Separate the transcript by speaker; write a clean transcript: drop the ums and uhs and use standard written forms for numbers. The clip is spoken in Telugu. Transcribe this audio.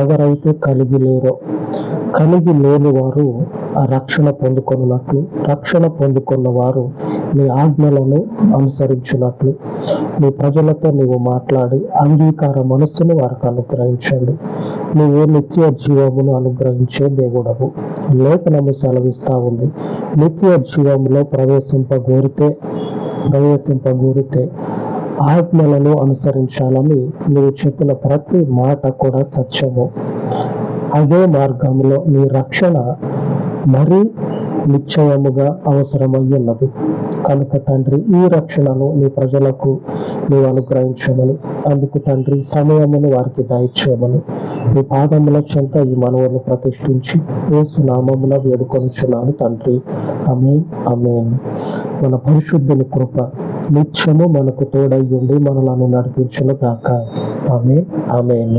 Speaker 1: ఎవరైతే కలిగి లేరో, కలిగి లేని వారు ఆ రక్షణ పొందుకొనున్నట్లు, రక్షణ పొందుకున్న వారు నీ ఆజ్ఞలను అనుసరించినట్లు నీ ప్రజలతో నీవు మాట్లాడి అంగీకార మనస్సును వారికి అనుగ్రహించండి. నువ్వు నిత్య జీవమును అనుగ్రహించే దేవుడవు. లేఖనము సెలవిస్తా ఉంది, నిత్య జీవములో ప్రవేశింపగోరితే ఆజ్ఞలను అనుసరించాలని నువ్వు చెప్పిన ప్రతి మాట కూడా సత్యము. అదే మార్గంలో నీ రక్షణ మరీ నిశ్చయముగా అవసరమై ఉన్నది కనుక తండ్రి, ఈ రక్షణను నీ ప్రజలకు నీవు అనుగ్రహించమని, అందుకు తండ్రి సమయమును వారికి దయచేయమని నీ పాదముల చెంత ఈ మనవులను ప్రతిష్ఠించి యేసు నామమున వేడుకొనుచున్నాను తండ్రి. ఆమేన్, ఆమేన్. మన పరిశుద్ధుని కృప నిత్యము మనకు తోడై ఉండి మనలను నడిపించును గాక. ఆమేన్, ఆమేన్.